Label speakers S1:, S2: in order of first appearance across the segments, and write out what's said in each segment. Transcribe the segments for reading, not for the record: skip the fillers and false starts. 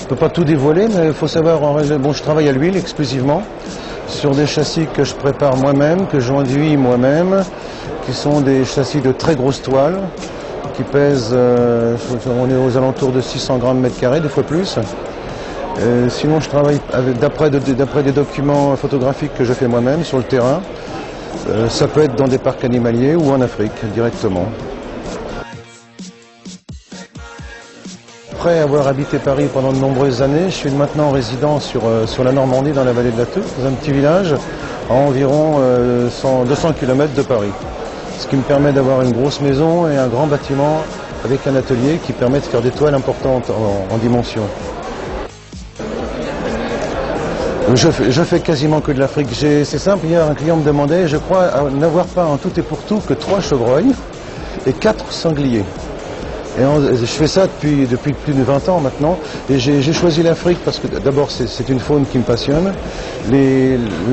S1: Je peux pas tout dévoiler, mais il faut savoir, bon, je travaille à l'huile exclusivement, sur des châssis que je prépare moi-même, que j'enduis moi-même, qui sont des châssis de très grosse toile, qui pèsent, on est aux alentours de 600 grammes mètre carré, des fois plus. Sinon, je travaille d'après des documents photographiques que je fais moi-même sur le terrain. Ça peut être dans des parcs animaliers ou en Afrique, directement. Après avoir habité Paris pendant de nombreuses années, je suis maintenant résident sur la Normandie, dans la vallée de la Theux, dans un petit village à environ 200 km de Paris. Ce qui me permet d'avoir une grosse maison et un grand bâtiment avec un atelier qui permet de faire des toiles importantes en dimension. Je fais quasiment que de l'Afrique. C'est simple, hier un client me demandait, je crois n'avoir pas en tout et pour tout que 3 chevreuils et 4 sangliers. Et je fais ça depuis plus de 20 ans maintenant. Et j'ai choisi l'Afrique parce que d'abord c'est une faune qui me passionne.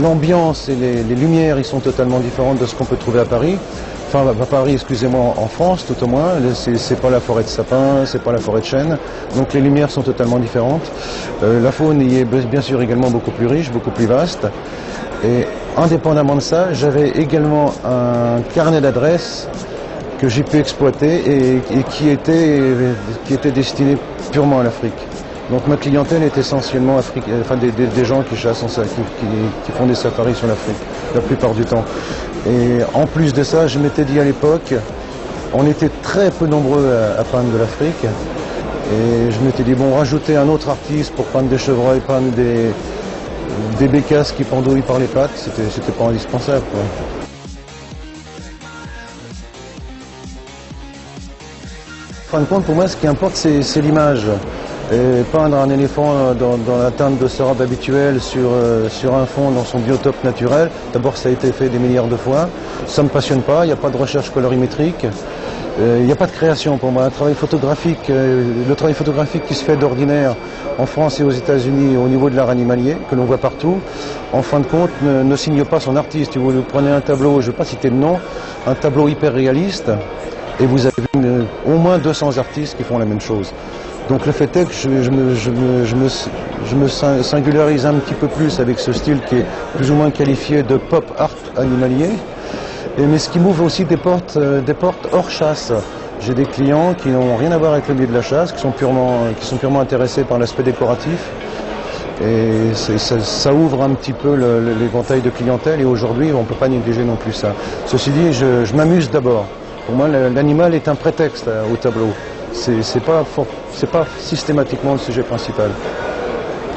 S1: L'ambiance et les lumières ils sont totalement différentes de ce qu'on peut trouver à Paris. Enfin à Paris, excusez-moi, en France tout au moins. C'est pas la forêt de sapins, c'est pas la forêt de chênes. Donc les lumières sont totalement différentes. La faune y est bien sûr également beaucoup plus riche, beaucoup plus vaste. Et indépendamment de ça, j'avais également un carnet d'adresses que j'ai pu exploiter et qui était destiné purement à l'Afrique. Donc ma clientèle est essentiellement des gens qui chassent, qui font des safaris sur l'Afrique, la plupart du temps. Et en plus de ça, je m'étais dit à l'époque, on était très peu nombreux à peindre de l'Afrique, et je m'étais dit, bon, rajouter un autre artiste pour peindre des chevreuils, peindre des bécasses qui pendouillent par les pattes, c'était pas indispensable, quoi. En fin de compte, pour moi, ce qui importe, c'est l'image. Peindre un éléphant dans la teinte de sa robe habituelle sur un fond dans son biotope naturel, d'abord ça a été fait des milliards de fois, ça ne me passionne pas, il n'y a pas de recherche colorimétrique, il n'y a pas de création pour moi. Le travail photographique qui se fait d'ordinaire en France et aux États-Unis au niveau de l'art animalier, que l'on voit partout, en fin de compte ne signe pas son artiste. Vous prenez un tableau, je ne vais pas citer de nom, un tableau hyper réaliste, et vous avez au moins 200 artistes qui font la même chose. Donc le fait est que je me singularise un petit peu plus avec ce style qui est plus ou moins qualifié de pop art animalier. Mais ce qui m'ouvre aussi des portes hors chasse. J'ai des clients qui n'ont rien à voir avec le milieu de la chasse, qui sont purement intéressés par l'aspect décoratif. Et ça ouvre un petit peu l'éventail de clientèle, et aujourd'hui on ne peut pas négliger non plus ça. Ceci dit, je m'amuse d'abord. Pour moi, l'animal est un prétexte au tableau. C'est pas systématiquement le sujet principal.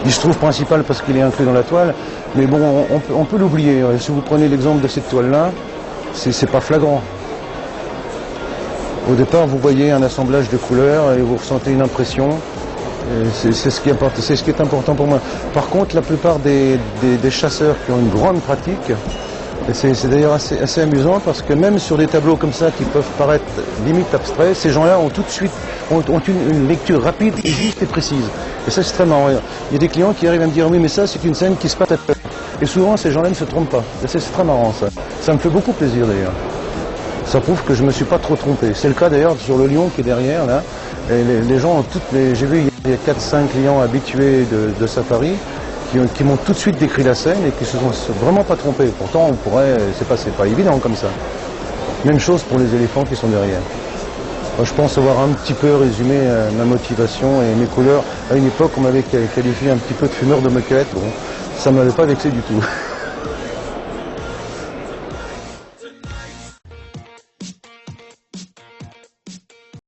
S1: Il se trouve principal parce qu'il est inclus dans la toile, mais bon, on peut l'oublier. Si vous prenez l'exemple de cette toile-là, c'est pas flagrant. Au départ, vous voyez un assemblage de couleurs et vous ressentez une impression. C'est ce qui est important pour moi. Par contre, la plupart des chasseurs qui ont une grande pratique, c'est d'ailleurs assez amusant parce que même sur des tableaux comme ça qui peuvent paraître limite abstraits, ces gens-là ont tout de suite une lecture rapide et juste et précise. Et ça c'est très marrant. Il y a des clients qui arrivent à me dire oui mais ça c'est une scène qui se passe à faire. Et souvent ces gens-là ne se trompent pas. C'est très marrant ça. Ça me fait beaucoup plaisir d'ailleurs. Ça prouve que je ne me suis pas trop trompé. C'est le cas d'ailleurs sur le lion qui est derrière là. Et les gens ont j'ai vu il y a 4-5 clients habitués de safari qui m'ont tout de suite décrit la scène et qui se sont vraiment pas trompés. Pourtant, on pourrait, c'est pas évident comme ça. Même chose pour les éléphants qui sont derrière. Moi, je pense avoir un petit peu résumé ma motivation et mes couleurs. À une époque, on m'avait qualifié un petit peu de fumeur de moquette. Bon, ça ne m'avait pas vexé du tout.